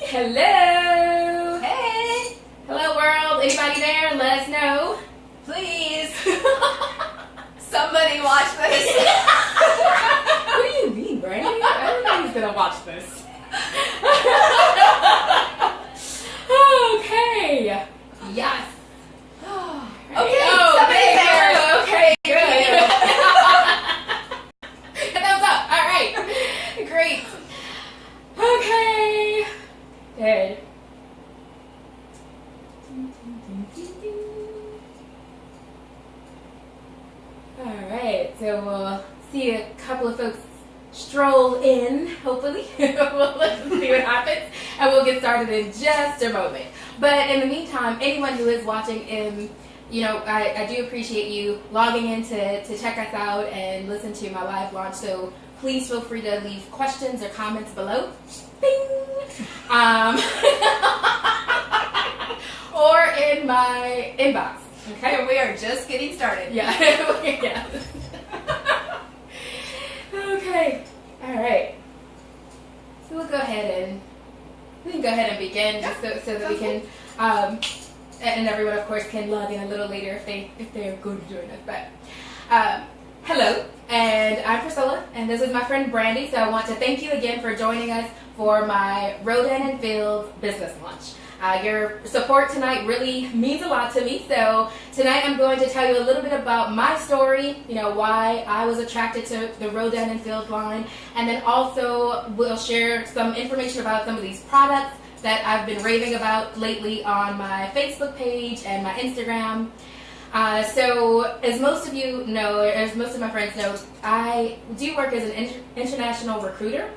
Hello! Hey! Hello world, anybody there? Let us know. Please! Somebody watch this! What do you mean, Brandy? Everybody's gonna watch this. Okay. Yes. Okay, Oh, somebody there! Okay, good. Thumbs up. All right. Great. Okay. Good. Alright, so we'll see a couple of folks stroll in, hopefully. Let's see what happens, and we'll get started in just a moment. But in the meantime, anyone who is watching, I do appreciate you logging in to check us out and listen to my live launch, so please feel free to leave questions or comments below. Bing! Or in my inbox. Okay, And we are just getting started. yeah. Yeah. Okay. All right. So we'll go ahead and begin, just so that we can, and everyone of course can log in a little later if they're going to join us. But hello, and I'm Priscilla, and this is my friend Brandy. So I want to thank you again for joining us for my Rodan and Fields business launch. Your support tonight really means a lot to me. So tonight I'm going to tell you a little bit about my story, why I was attracted to the Rodan and Fields line, and then also we'll share some information about some of these products that I've been raving about lately on my Facebook page and my Instagram. So as most of you know, or as most of my friends know, I do work as an international recruiter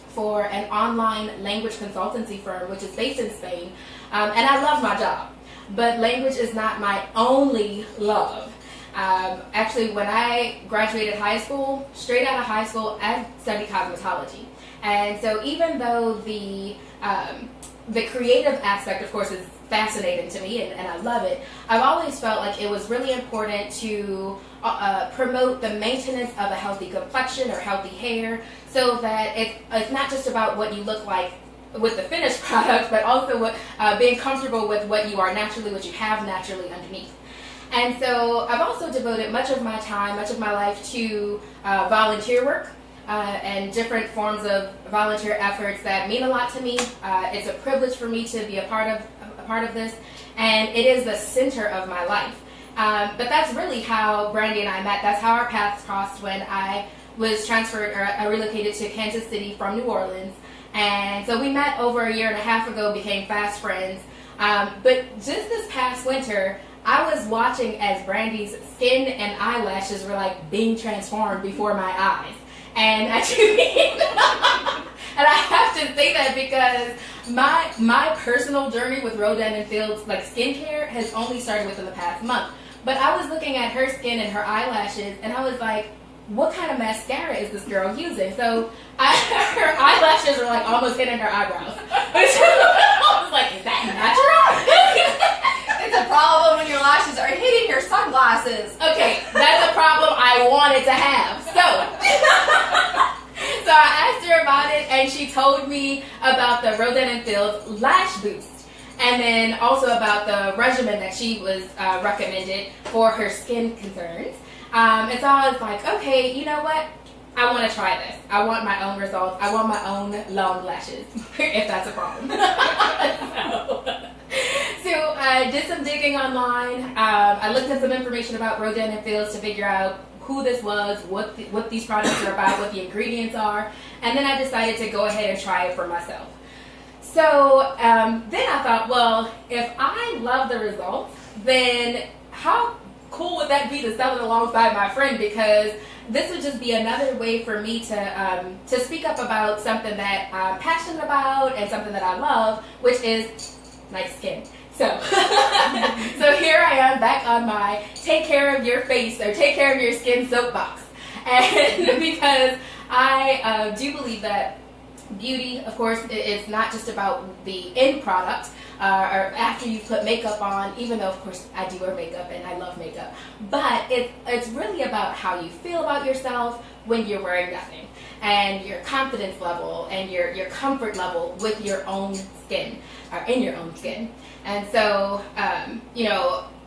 for an online language consultancy firm, which is based in Spain. And I love my job, but language is not my only love. Actually, when I graduated high school, straight out of high school, I studied cosmetology. And so even though the creative aspect, of course, is fascinating to me and I love it, I've always felt like it was really important to promote the maintenance of a healthy complexion or healthy hair, so that it's not just about what you look like with the finished product, but also being comfortable with what you are naturally, what you have naturally underneath. And so I've also devoted much of my time, much of my life to volunteer work and different forms of volunteer efforts that mean a lot to me. It's a privilege for me to be a part of this, and it is the center of my life. But that's really how Brandy and I met. That's how our paths crossed when I was transferred, or I relocated to Kansas City from New Orleans. And so we met over a year and a half ago, became fast friends. But just this past winter, I was watching as Brandy's skin and eyelashes were like being transformed before my eyes. And actually, and I have to say that because my personal journey with Rodan and Fields, like skincare, has only started within the past month. But I was looking at her skin and her eyelashes, and I was like, what kind of mascara is this girl using? So her eyelashes were like almost hitting her eyebrows. I was like, is that natural? It's a problem when your lashes are hitting your sunglasses. Okay, that's a problem I wanted to have. So I asked her about it, and she told me about the Rodan and Fields Lash Boost, and then also about the regimen that she was recommended for her skin concerns. And so I was like, okay, you know what? I want to try this. I want my own results. I want my own long lashes, if that's a problem. So I did some digging online. I looked at some information about Rodan and Fields to figure out who this was, what these products are about, what the ingredients are, and then I decided to go ahead and try it for myself. So then I thought, well, if I love the results, then how cool would that be to sell it alongside my friend? Because this would just be another way for me to speak up about something that I'm passionate about and something that I love, which is nice skin. So, so here I am back on my take care of your face or take care of your skin soapbox. And because I do believe that beauty, of course, it's not just about the end product or after you put makeup on, even though, of course, I do wear makeup and I love makeup. But it's really about how you feel about yourself when you're wearing nothing. and your confidence level and your comfort level with your own skin, or in your own skin. And so,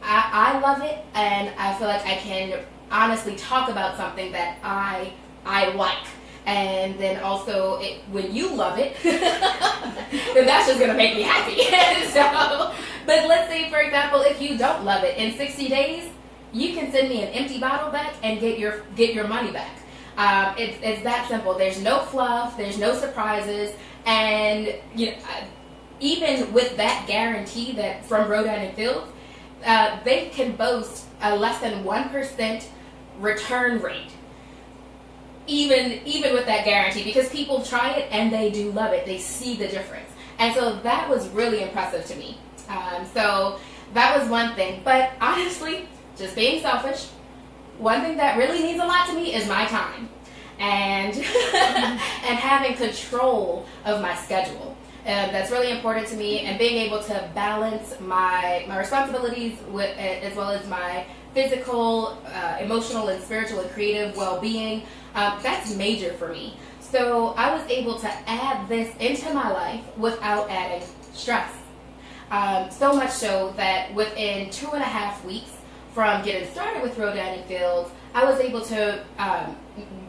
I love it, and I feel like I can honestly talk about something that I like. And then also, when you love it, then that's just going to make me happy. So, but let's say, for example, if you don't love it, in 60 days, you can send me an empty bottle back and get your money back. It's that simple. There's no fluff. There's no surprises. And even with that guarantee that from Rodan and Fields, they can boast a less than 1% return rate. Even with that guarantee, because people try it and they do love it. They see the difference. And so that was really impressive to me. So that was one thing. But honestly, just being selfish, one thing that really means a lot to me is my time. And and having control of my schedule. That's really important to me, and being able to balance my responsibilities as well as my physical, emotional, and spiritual and creative well-being. That's major for me. So I was able to add this into my life without adding stress. So much so that within 2.5 weeks from getting started with Rodan and Fields, I was able to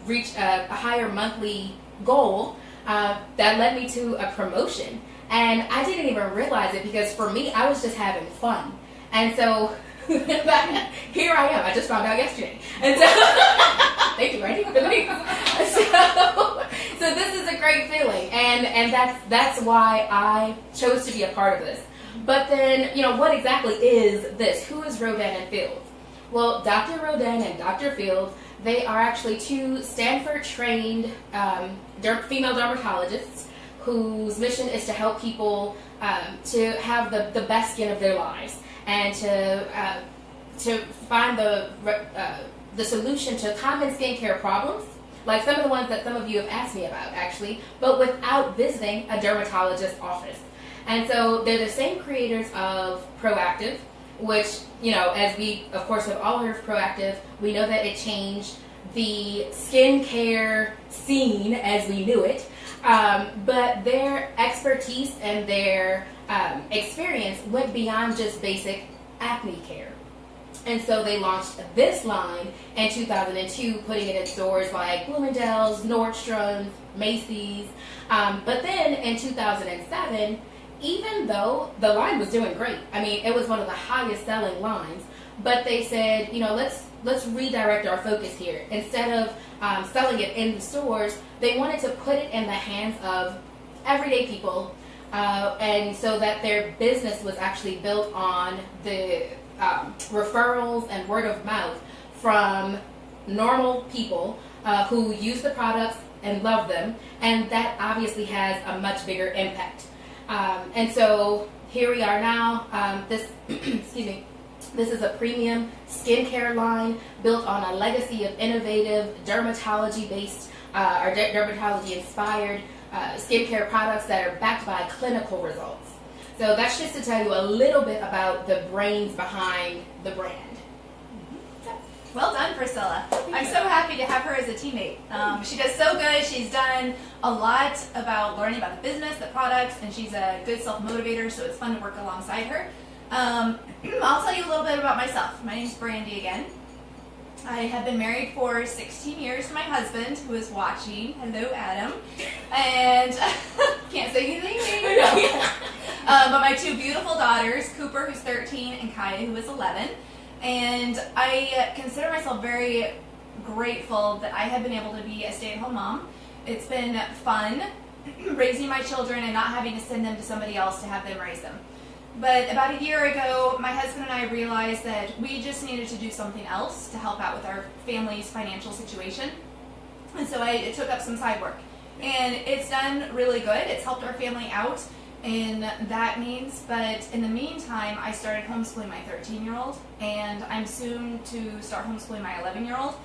reach a higher monthly goal that led me to a promotion. And I didn't even realize it, because for me, I was just having fun. And so here I am. I just found out yesterday. And so thank you, Randy. So this is a great feeling, and that's why I chose to be a part of this. But then, what exactly is this? Who is Rodan and Fields? Well, Dr. Rodan and Dr. Fields, they are actually two Stanford-trained female dermatologists whose mission is to help people to have the best skin of their lives, and to find the solution to common skincare problems, like some of the ones that some of you have asked me about, actually, but without visiting a dermatologist's office. And so they're the same creators of Proactive, which, as we, of course, have all heard of Proactive, we know that it changed the skincare scene as we knew it. But their expertise and their experience went beyond just basic acne care. And so they launched this line in 2002, putting it in stores like Bloomingdale's, Nordstrom's, Macy's. But then in 2007, even though the line was doing great, I mean, it was one of the highest selling lines, but they said, let's redirect our focus here. Instead of selling it in the stores, they wanted to put it in the hands of everyday people, and so that their business was actually built on the referrals and word of mouth from normal people who use the products and love them, and that obviously has a much bigger impact. And so here we are now. This excuse me. This is a premium skincare line built on a legacy of innovative dermatology-based or dermatology-inspired skincare products that are backed by clinical results. So that's just to tell you a little bit about the brains behind the brand. Well done, Priscilla. I'm so happy to have her as a teammate. She does so good. She's done a lot about learning about the business, the products, and she's a good self-motivator, so it's fun to work alongside her. I'll tell you a little bit about myself. My name's Brandy again. I have been married for 16 years to my husband, who is watching. Hello, Adam. And can't say anything. But my two beautiful daughters, Cooper, who's 13, and Kaya, who is 11. And I consider myself very grateful that I have been able to be a stay-at-home mom. It's been fun raising my children and not having to send them to somebody else to have them raise them. But about a year ago, my husband and I realized that we just needed to do something else to help out with our family's financial situation. And so I took up some side work. And it's done really good. It's helped our family out in that means. But in the meantime, I started homeschooling my 13-year-old. And I'm soon to start homeschooling my 11-year-old.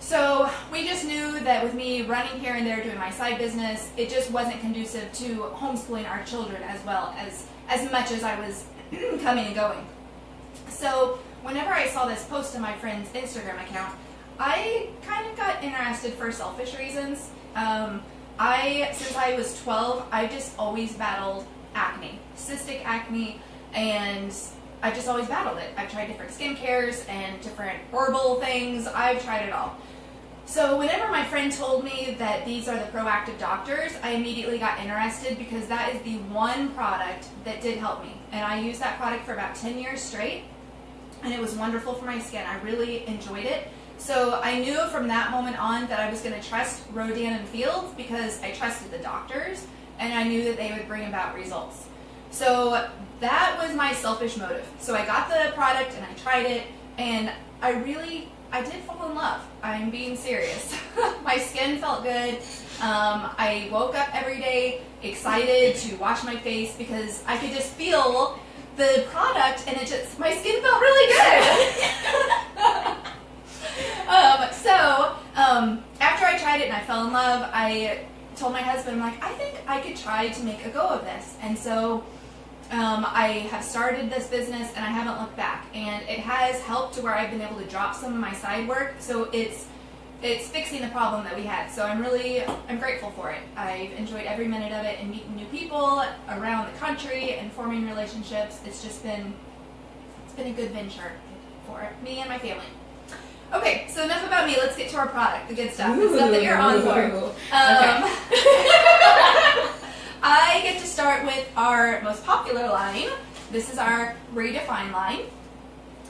So we just knew that with me running here and there doing my side business, it just wasn't conducive to homeschooling our children as well as much as I was coming and going. So whenever I saw this post on my friend's Instagram account, I kind of got interested for selfish reasons, Since I was 12, I just always battled acne, cystic acne, and I just always battled it. I've tried different skincares and different herbal things. I've tried it all. So whenever my friend told me that these are the Proactive Doctors, I immediately got interested because that is the one product that did help me. And I used that product for about 10 years straight, and it was wonderful for my skin. I really enjoyed it. So I knew from that moment on that I was going to trust Rodan and Fields because I trusted the doctors, and I knew that they would bring about results. So that was my selfish motive. So I got the product and I tried it, and I did fall in love. I'm being serious. My skin felt good. I woke up every day excited to wash my face because I could just feel the product, and my skin felt really good. After I tried it and I fell in love, I told my husband, I'm like, I think I could try to make a go of this. And so I have started this business and I haven't looked back, and it has helped to where I've been able to drop some of my side work, so it's fixing the problem that we had. So I'm grateful for it. I've enjoyed every minute of it and meeting new people around the country and forming relationships. It's been a good venture for me and my family. Okay, so enough about me. Let's get to our product, the good stuff, the stuff that you're on for. I get to start with our most popular line. This is our Redefine line.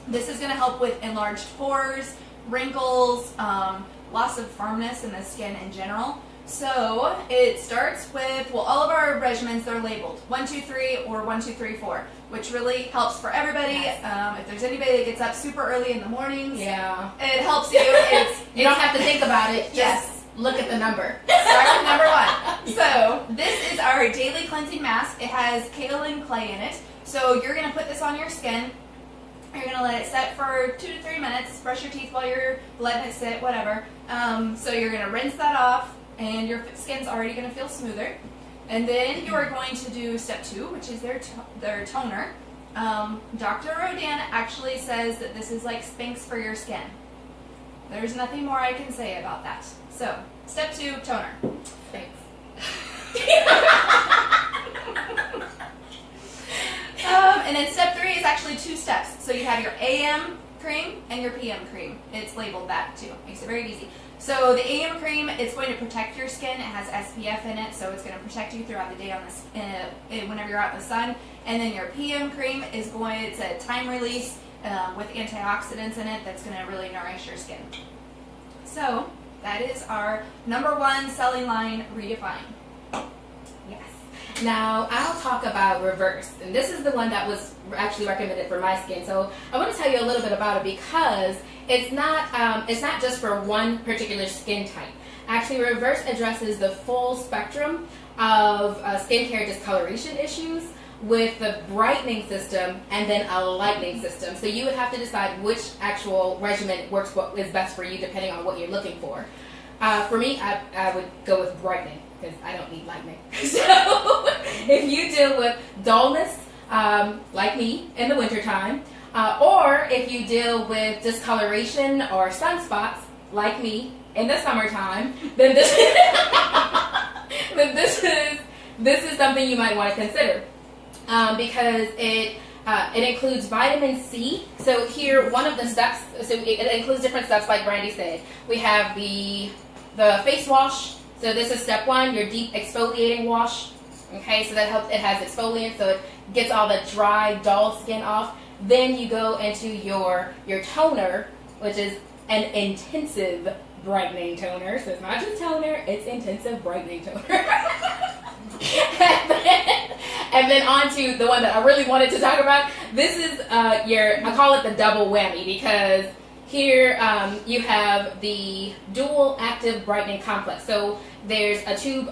This is going to help with enlarged pores, wrinkles, loss of firmness in the skin in general. So it starts with, all of our regimens, they're labeled 1, 2, 3 or 1, 2, 3, 4, which really helps for everybody. Yes. If there's anybody that gets up super early in the mornings, it helps you. You don't have to think about it. Just look at the number. Start with number 1. So this is our daily cleansing mask. It has kaolin clay in it. So you're going to put this on your skin. You're going to let it set for 2 to 3 minutes. Brush your teeth while you're letting it sit, whatever. So you're going to rinse that off, and your skin's already going to feel smoother. And then you are going to do step 2, which is their toner. Dr. Rodan actually says that this is like Spanx for your skin. There's nothing more I can say about that. So, step 2, toner. Thanks. And then step 3 is actually 2 steps. So you have your AM cream and your PM cream. It's labeled that too. Makes it very easy. So the AM cream, it's going to protect your skin. It has SPF in it, so it's going to protect you throughout the day whenever you're out in the sun. And then your PM cream it's a time release with antioxidants in it that's going to really nourish your skin. So that is our number 1 selling line, Redefine. Yes. Now I'll talk about Reverse, and this is the one that was actually recommended for my skin. So I want to tell you a little bit about it because it's not just for one particular skin type. Actually, Reverse addresses the full spectrum of skincare discoloration issues with the brightening system and then a lightening system. So you would have to decide which actual regimen works what is best for you depending on what you're looking for. For me, I would go with brightening because I don't need lightening. So if you deal with dullness, like me in the wintertime, or if you deal with discoloration or sunspots, like me in the summertime, then this is something you might want to consider. Because it includes vitamin C. So here, one of the steps, so it includes different steps like Brandy said. We have the face wash. So this is step 1, your deep exfoliating wash. Okay, so that helps, it has exfoliant, so it gets all the dry, dull skin off. Then you go into your toner, which is an intensive brightening toner. So it's not just toner, it's intensive brightening toner. And then on to the one that I really wanted to talk about. This is I call it the double whammy because here you have the dual active brightening complex. So there's there's 2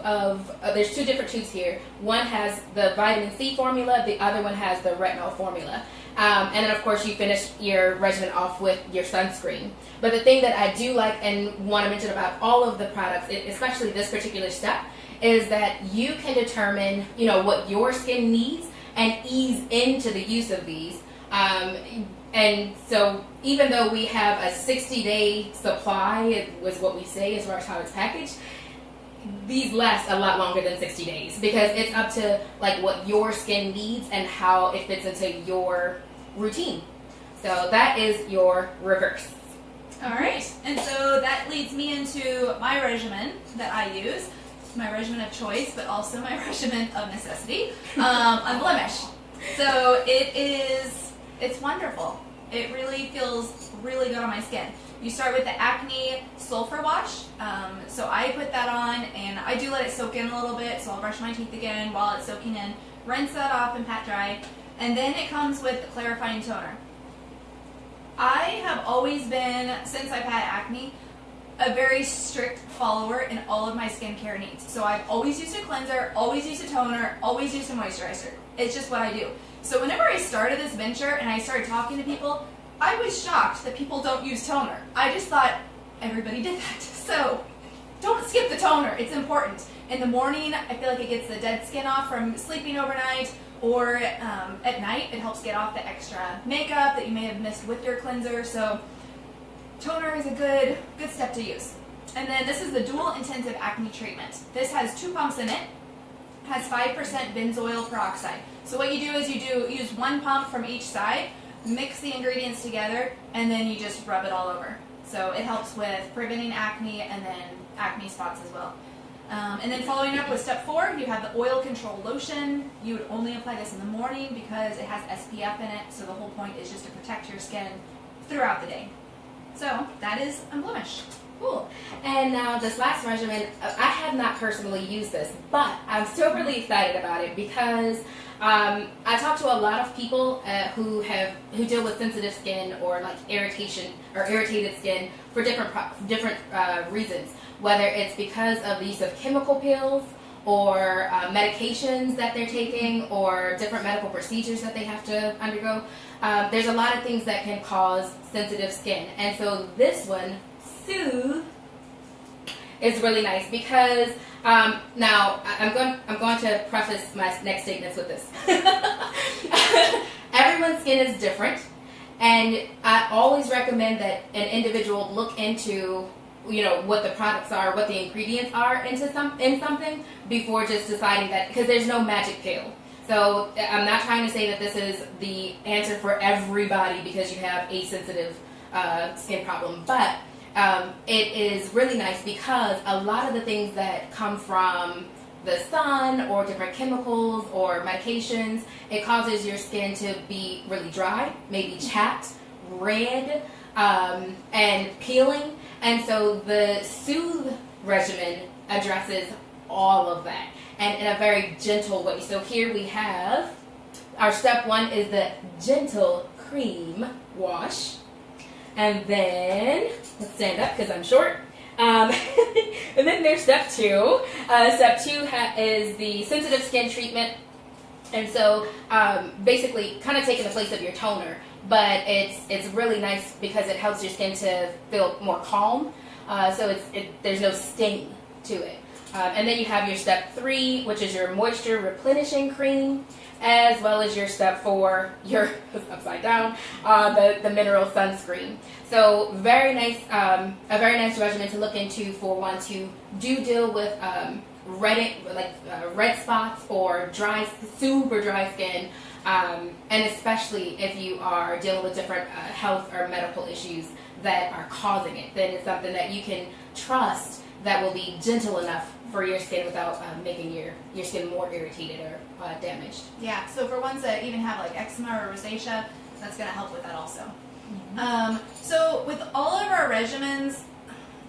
different tubes here. One has the vitamin C formula, the other one has the retinol formula. And then of course you finish your regimen off with your sunscreen. But the thing that I do like and want to mention about all of the products, especially this particular step, is that you can determine, what your skin needs and ease into the use of these. And so even though we have a 60-day supply, it was what we say as far as how it's packaged, these last a lot longer than 60 days because it's up to like what your skin needs and how it fits into your routine. So that is your reverse. All right, and so that leads me into my regimen that I use, my regimen of choice, but also my regimen of necessity, Unblemished. So it's wonderful. It really feels really good on my skin. You start with the Acne Sulfur Wash. So I put that on, and I do let it soak in a little bit, so I'll brush my teeth again while it's soaking in, rinse that off and pat dry, and then it comes with the clarifying toner. I have always been, since I've had acne, a very strict follower in all of my skincare needs. So I've always used a cleanser, always used a toner, always used a moisturizer. It's just what I do. So whenever I started this venture and I started talking to people, I was shocked that people don't use toner. I just thought everybody did that. So don't skip the toner. It's important. In the morning, I feel like it gets the dead skin off from sleeping overnight, or at night, it helps get off the extra makeup that you may have missed with your cleanser. So toner is a good step to use. And then this is the Dual Intensive Acne Treatment. This has 2 pumps in it. Has 5% benzoyl peroxide. So what you do is you use 1 pump from each side, mix the ingredients together, and then you just rub it all over. So it helps with preventing acne and then acne spots as well. And then following up with step 4, you have the oil control lotion. You would only apply this in the morning because it has SPF in it, so the whole point is just to protect your skin throughout the day. So that is Unblemished. Cool. And now this last regimen, I have not personally used this, but I'm still really excited about it because I talk to a lot of people who deal with sensitive skin or like irritation or irritated skin for different reasons. Whether it's because of the use of chemical peels or medications that they're taking or different medical procedures that they have to undergo. There's a lot of things that can cause sensitive skin. And so this one, Soothe, is really nice because now I'm going to preface my next statements with this. Everyone's skin is different, and I always recommend that an individual look into what the products are, what the ingredients are in something before just deciding that, because there's no magic pill. So I'm not trying to say that this is the answer for everybody because you have a sensitive skin problem, but it is really nice because a lot of the things that come from the sun or different chemicals or medications, it causes your skin to be really dry, maybe chapped, red, and peeling. And so the Soothe regimen addresses all of that, and in a very gentle way. So here we have our step 1 is the gentle cream wash. And then, let's stand up because I'm short. And then there's step 2. Step 2 is the sensitive skin treatment. And so basically kind of taking the place of your toner. But it's really nice because it helps your skin to feel more calm. So there's no sting to it. And then you have your step 3, which is your moisture replenishing cream, as well as your step 4, your upside down, the mineral sunscreen. So very nice, a very nice regimen to look into for ones who do deal with red spots or super dry skin. And especially if you are dealing with different health or medical issues that are causing it, then it's something that you can trust that will be gentle enough for your skin without making your skin more irritated or damaged. Yeah, so for ones that even have like eczema or rosacea, that's going to help with that also. Mm-hmm. So with all of our regimens,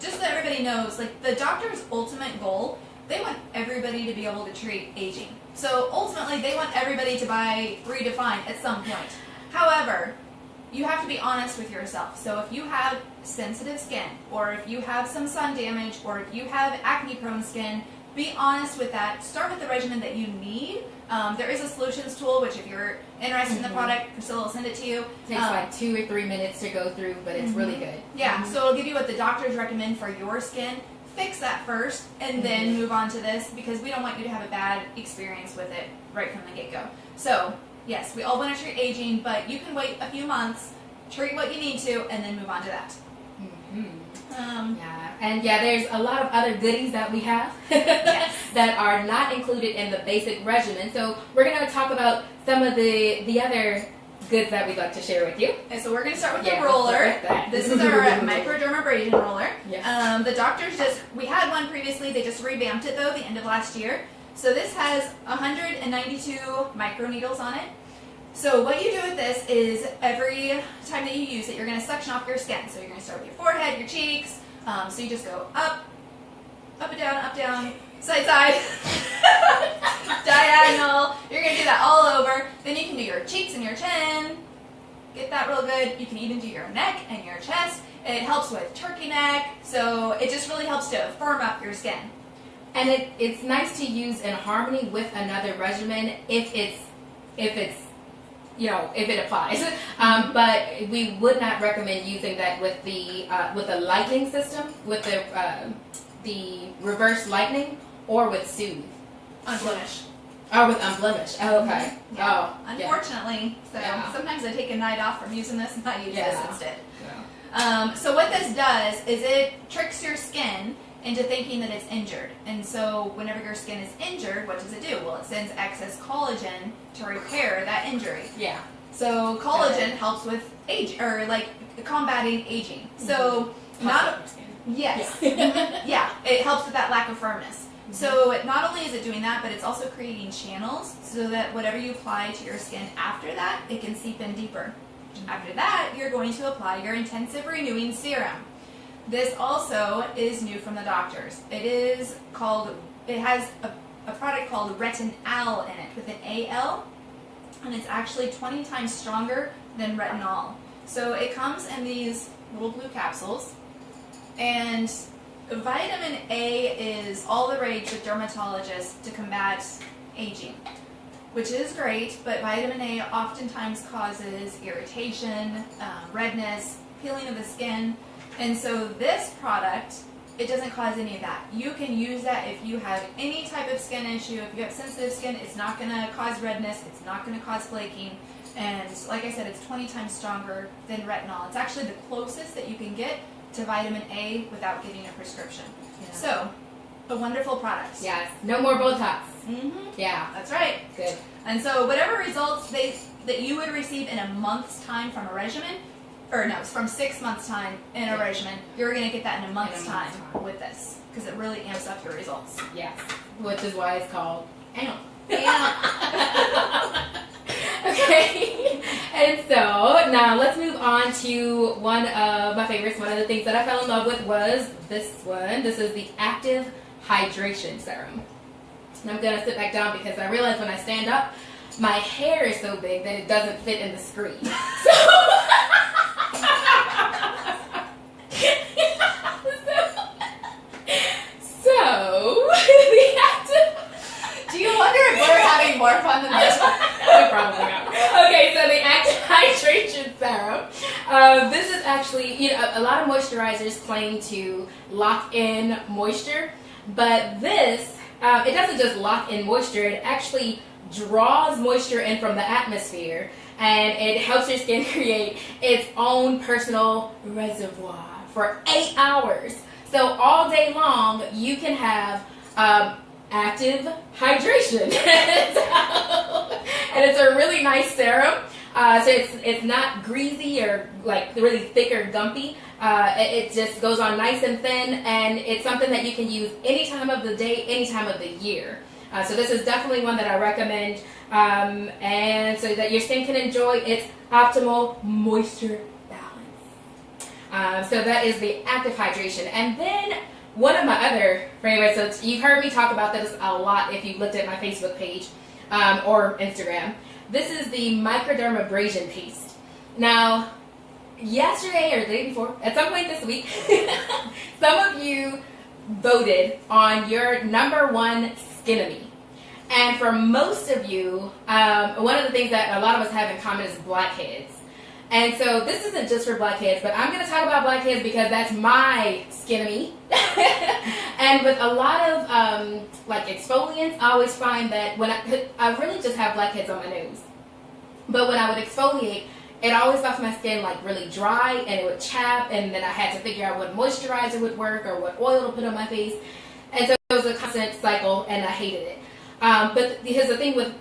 just so that everybody knows, like the doctor's ultimate goal, they want everybody to be able to treat aging. So ultimately, they want everybody to buy Redefine at some point. However, you have to be honest with yourself. So if you have sensitive skin, or if you have some sun damage, or if you have acne-prone skin, be honest with that. Start with the regimen that you need. There is a solutions tool, which if you're interested in the product, Priscilla will send it to you. It takes like 2 or 3 minutes to go through, but it's really good. Yeah, so it'll give you what the doctors recommend for your skin. Fix that first, and then move on to this, because we don't want you to have a bad experience with it right from the get-go. So, yes, we all want to treat aging, but you can wait a few months, treat what you need to, and then move on to that. Yeah, and yeah, there's a lot of other goodies that we have Yes. that are not included in the basic regimen. So we're going to talk about some of the other goods that we'd like to share with you. And so we're going to start with Yeah, the roller. let's start with that. This is our microdermabrasion roller. Yes. The doctors we had one previously, they just revamped it though, the end of last year. So this has 192 microneedles on it. So what you do with this is every time that you use it, you're going to suction off your skin. So you're going to start with your forehead, your cheeks. So you just go up and down, side, side, diagonal. You're going to do that all over. Then you can do your cheeks and your chin. Get that real good. You can even do your neck and your chest. It helps with turkey neck. So it just really helps to firm up your skin. And it's nice to use in harmony with another regimen if it applies. But we would not recommend using that with the lightning system, with the reverse lightning, or with soothe. Unblemished. Or with unblemished. Oh, okay. Yeah. Oh, Unfortunately, so Yeah. sometimes I take a night off from using this and I use this Yeah. instead. Yeah. So what this does is it tricks your skin into thinking that it's injured. And so whenever your skin is injured, what does it do? Well, it sends excess collagen to repair that injury. Yeah. So collagen helps with combating aging. So yes. Yeah, it helps with that lack of firmness. So not only is it doing that, but it's also creating channels so that whatever you apply to your skin after that, it can seep in deeper. After that, you're going to apply your intensive renewing serum. This also is new from the doctors. It has a product called retinal in it with an AL, and it's actually 20 times stronger than retinol. So it comes in these little blue capsules, and vitamin A is all the rage with dermatologists to combat aging, which is great, but vitamin A oftentimes causes irritation, redness, peeling of the skin. And so this product, it doesn't cause any of that. You can use that if you have any type of skin issue. If you have sensitive skin, it's not going to cause redness. It's not going to cause flaking. And like I said, it's 20 times stronger than retinol. It's actually the closest that you can get to vitamin A without getting a prescription. Yeah. So, a wonderful product. Yes. No more Botox. Mm-hmm. Yeah. That's right. Good. And so whatever results that you would receive in a month's time from a regimen, or no, it's from 6 months' time in a regimen, you're going to get that in a month's time with this, because it really amps up your results. Yes. Which is why it's called AMP. Yeah. Okay. And so now let's move on to one of my favorites. One of the things that I fell in love with was this one. This is the Active Hydration Serum. And I'm going to sit back down because I realize when I stand up, my hair is so big that it doesn't fit in the screen. So the Active... Do you wonder if we're having more fun than this? Probably not. Okay, so the Active Hydration Serum. This is actually, a lot of moisturizers claim to lock in moisture, but this, it doesn't just lock in moisture, it actually draws moisture in from the atmosphere, and it helps your skin create its own personal reservoir for 8 hours. So all day long, you can have active hydration. And it's a really nice serum. So it's not greasy or like really thick or gumpy. It just goes on nice and thin, and it's something that you can use any time of the day, any time of the year. So this is definitely one that I recommend, and so that your skin can enjoy its optimal moisture balance. So that is the Active Hydration. And then one of my other favorites, so you've heard me talk about this a lot if you looked at my Facebook page or Instagram. This is the Microdermabrasion Paste. Now, yesterday or the day before, at some point this week, some of you voted on your #1 Skinemy. And for most of you, one of the things that a lot of us have in common is blackheads. And so this isn't just for blackheads, but I'm going to talk about blackheads because that's my Skinemy. And with a lot of like exfoliants, I always find that when I really just have blackheads on my nose. But when I would exfoliate, it always left my skin like really dry, and it would chap, and then I had to figure out what moisturizer would work or what oil to put on my face. And so it was a constant cycle, and I hated it. But here's the thing with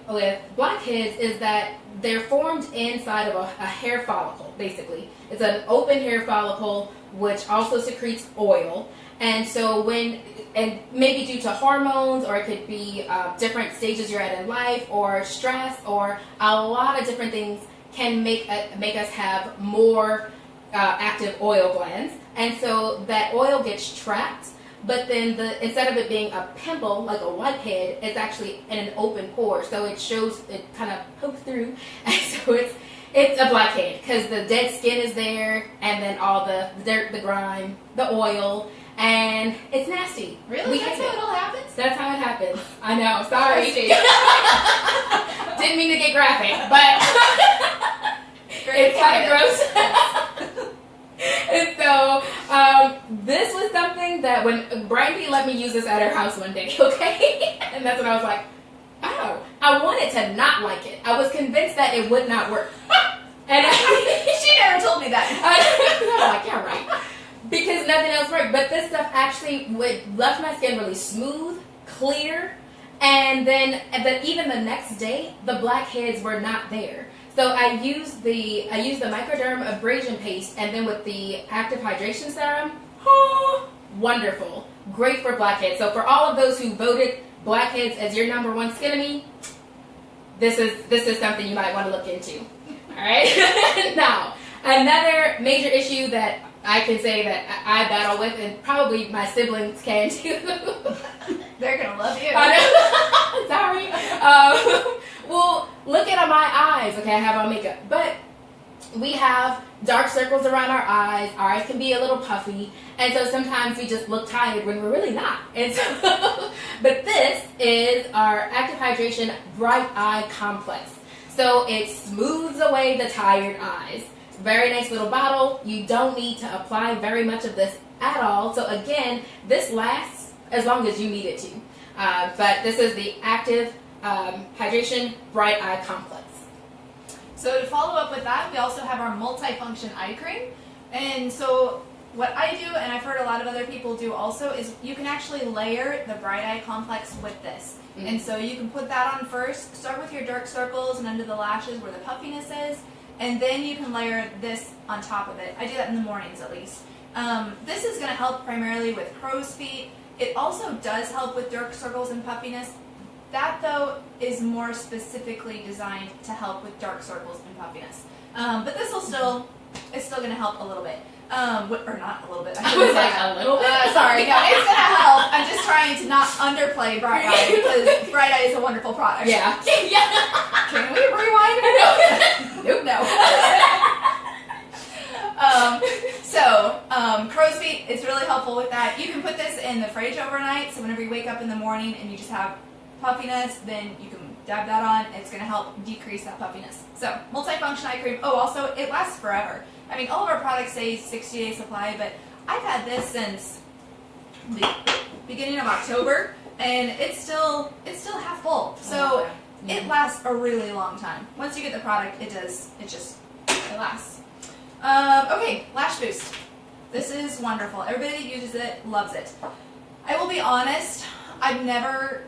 blackheads is that they're formed inside of a hair follicle, basically. It's an open hair follicle which also secretes oil. And so and maybe due to hormones, or it could be different stages you're at in life, or stress, or a lot of different things can make us have more active oil glands. And so that oil gets trapped. But then instead of it being a pimple, like a whitehead, it's actually in an open pore. So it kind of pokes through. And so it's a blackhead because the dead skin is there, and then all the dirt, the grime, the oil, and it's nasty. Really? That's how it all happens? That's how it happens. I know. Sorry. Didn't mean to get graphic, but it's kind of gross. And so this was something that when Brandy let me use this at her house one day, okay? And that's when I was like, oh, I wanted to not like it. I was convinced that it would not work. And she never told me that. I was like, yeah, right. Because nothing else worked. But this stuff actually left my skin really smooth, clear, and then even the next day, the blackheads were not there. So I used the Microderm abrasion paste, and then with the active hydration serum, wonderful, great for blackheads. So for all of those who voted blackheads as your #1 skinemy, this is something you might want to look into. All right. Now, another major issue that I can say that I battle with, and probably my siblings can too. They're gonna love you. Sorry. Well, look at my eyes. Okay, I have on makeup, but we have dark circles around our eyes. Our eyes can be a little puffy, and so sometimes we just look tired when we're really not. And so, but this is our Active Hydration Bright Eye Complex. So it smooths away the tired eyes. Very nice little bottle. You don't need to apply very much of this at all. So again, this lasts as long as you need it to. But this is the Active Hydration Bright Eye Complex. So to follow up with that, we also have our multifunction eye cream. And so what I do, and I've heard a lot of other people do also, is you can actually layer the Bright Eye Complex with this. Mm-hmm. And so you can put that on first, start with your dark circles and under the lashes where the puffiness is, and then you can layer this on top of it. I do that in the mornings at least. This is going to help primarily with crow's feet. It also does help with dark circles and puffiness. That, though, is more specifically designed to help with dark circles and puffiness. But this will it's still going to help a little bit. Or not a little bit. I was like, a little bit? Sorry, no, it's going to help. I'm just trying to not underplay Bright Eye, because Bright Eye is a wonderful product. Yeah. Can we rewind? Nope, no. Crow's feet is really helpful with that. You can put this in the fridge overnight, so whenever you wake up in the morning and you just have puffiness, then you can dab that on. It's going to help decrease that puffiness. So, multifunction eye cream. Oh, also, it lasts forever. I mean, all of our products say 60-day supply, but I've had this since the beginning of October, and it's still half full. So, it lasts a really long time. Once you get the product, it lasts. Okay, Lash Boost. This is wonderful. Everybody that uses it loves it. I will be honest, I've never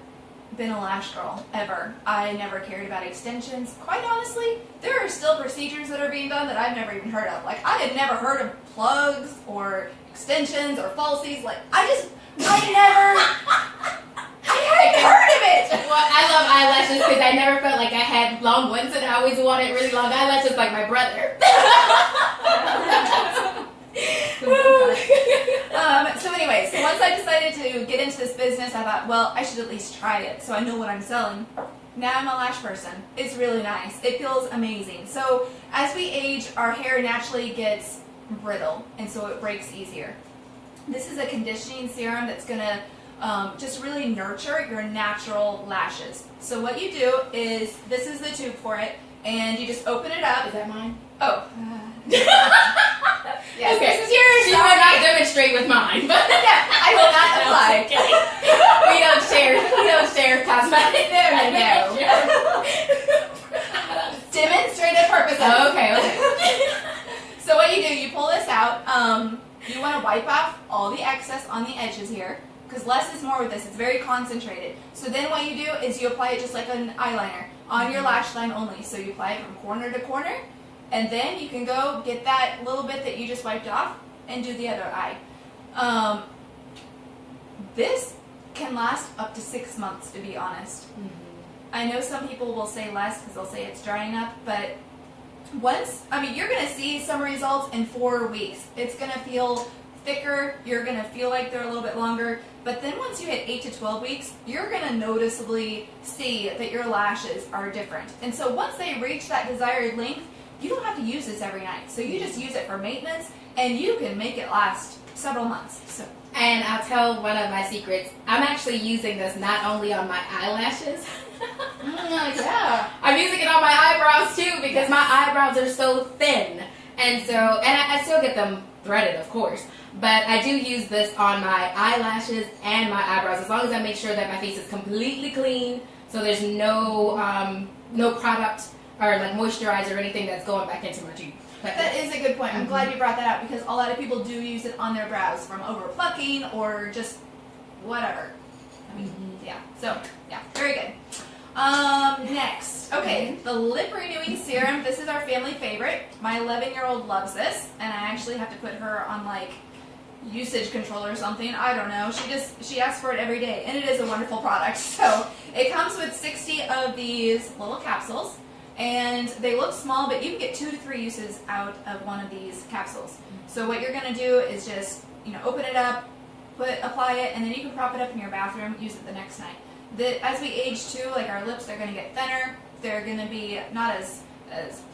been a lash girl, ever. I never cared about extensions. Quite honestly, there are still procedures that are being done that I've never even heard of. Like, I had never heard of plugs or extensions or falsies. Like, I hadn't heard of it! Well, I love eyelashes because I never felt like I had long ones, and I always wanted really long eyelashes like my brother. So anyways, once I decided to get into this business, I thought, well, I should at least try it so I know what I'm selling. Now I'm a lash person. It's really nice. It feels amazing. So as we age, our hair naturally gets brittle, and so it breaks easier. This is a conditioning serum that's going to just really nurture your natural lashes. So what you do is, this is the tube for it, and you just open it up. Is that mine? Oh. Yes, okay. This is yours. She will not demonstrate with mine. Yeah, I will not apply. We don't share cosmetics. No. Demonstrative purposes. Oh, okay. on the edges here, because less is more with this. It's very concentrated. So then what you do is you apply it just like an eyeliner on your lash line only. So you apply it from corner to corner, and then you can go get that little bit that you just wiped off and do the other eye. This can last up to 6 months, to be honest. I know some people will say less because they'll say it's drying up, but you're going to see some results in 4 weeks. It's going to feel thicker, you're going to feel like they're a little bit longer, but then once you hit 8 to 12 weeks, you're going to noticeably see that your lashes are different. And so once they reach that desired length, you don't have to use this every night. So you just use it for maintenance, and you can make it last several months. So. And I'll tell one of my secrets. I'm actually using this not only on my eyelashes. Yeah. I'm using it on my eyebrows too because my eyebrows are so thin. And so, I still get them threaded, of course. But I do use this on my eyelashes and my eyebrows as long as I make sure that my face is completely clean. So there's no product or like moisturizer or anything that's going back into my tube. That is a good point. I'm glad you brought that up because a lot of people do use it on their brows from over plucking or just whatever. Yeah. So, yeah, very good. Next. Okay, the lip renewing serum. This is our family favorite. My 11-year-old loves this, and I actually have to put her on like usage control or something. I don't know. She asks for it every day, and it is a wonderful product. So, it comes with 60 of these little capsules. And they look small, but you can get 2 to 3 uses out of one of these capsules. So what you're going to do is just, open it up, apply it, and then you can prop it up in your bathroom, use it the next night. As we age too, like our lips, they're going to get thinner. They're going to be not as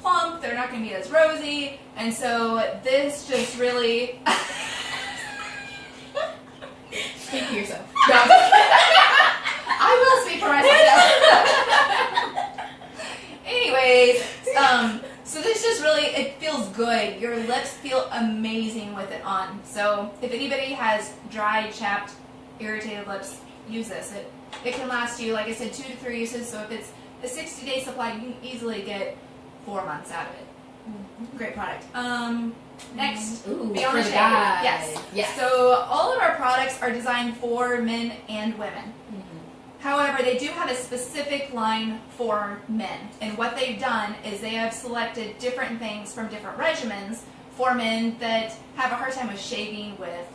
plump. They're not going to be as rosy. And so this just really... Speak for yourself. No, I will speak for myself. Anyways, so this just really, it feels good. Your lips feel amazing with it on. So if anybody has dry, chapped, irritated lips, use this. It can last you, like I said, 2 to 3 uses. So if it's a 60-day supply, you can easily get 4 months out of it. Great product. Next, Beyond the Shade. Yes. So all of our products are designed for men and women. However, they do have a specific line for men. And what they've done is they have selected different things from different regimens for men that have a hard time with shaving, with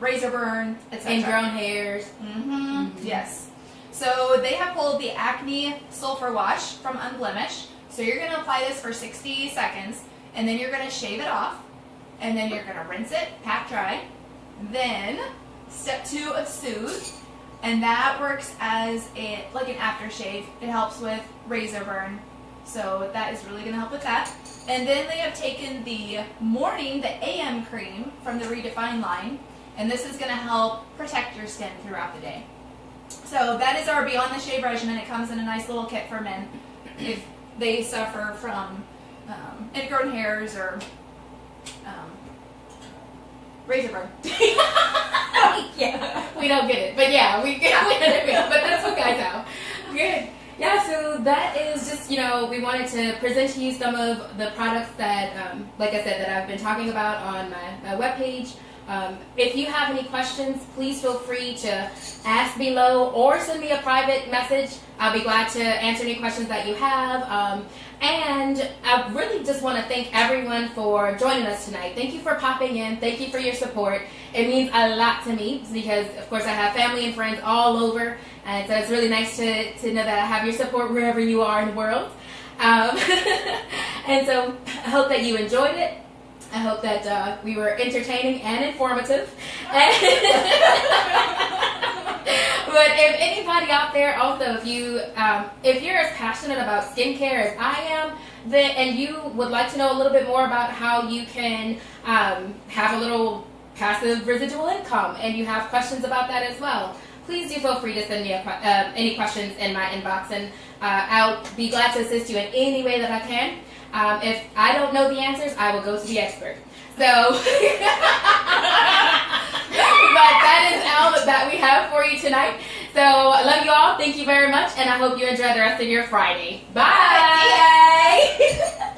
razor burn, etc. Ingrown hairs. Yes. So they have pulled the Acne Sulfur Wash from Unblemished. So you're going to apply this for 60 seconds, and then you're going to shave it off, and then you're going to rinse it, pat dry. Then, step 2 of Soothe. And that works as like an aftershave. It helps with razor burn. So that is really going to help with that. And then they have taken the AM cream from the Redefine line. And this is going to help protect your skin throughout the day. So that is our Beyond the Shave regimen. It comes in a nice little kit for men if they suffer from ingrown hairs or razor burn. Yeah, we don't get it, but yeah, we get it. But that's what guys have. Good. Yeah, so that is just, we wanted to present to you some of the products that, like I said, that I've been talking about on my webpage. If you have any questions, please feel free to ask below or send me a private message. I'll be glad to answer any questions that you have. And I really just want to thank everyone for joining us tonight. Thank you for popping in. Thank you for your support. It means a lot to me because, of course, I have family and friends all over. And so it's really nice to know that I have your support wherever you are in the world. And so I hope that you enjoyed it. I hope that we were entertaining and informative. But if anybody out there, also, if you're as passionate about skincare as I am, and you would like to know a little bit more about how you can have a little passive residual income, and you have questions about that as well, please do feel free to send me any questions in my inbox, and I'll be glad to assist you in any way that I can. If I don't know the answers, I will go to the expert. So, but that is all that we have for you tonight. So, I love you all. Thank you very much, and I hope you enjoy the rest of your Friday. Bye! Bye.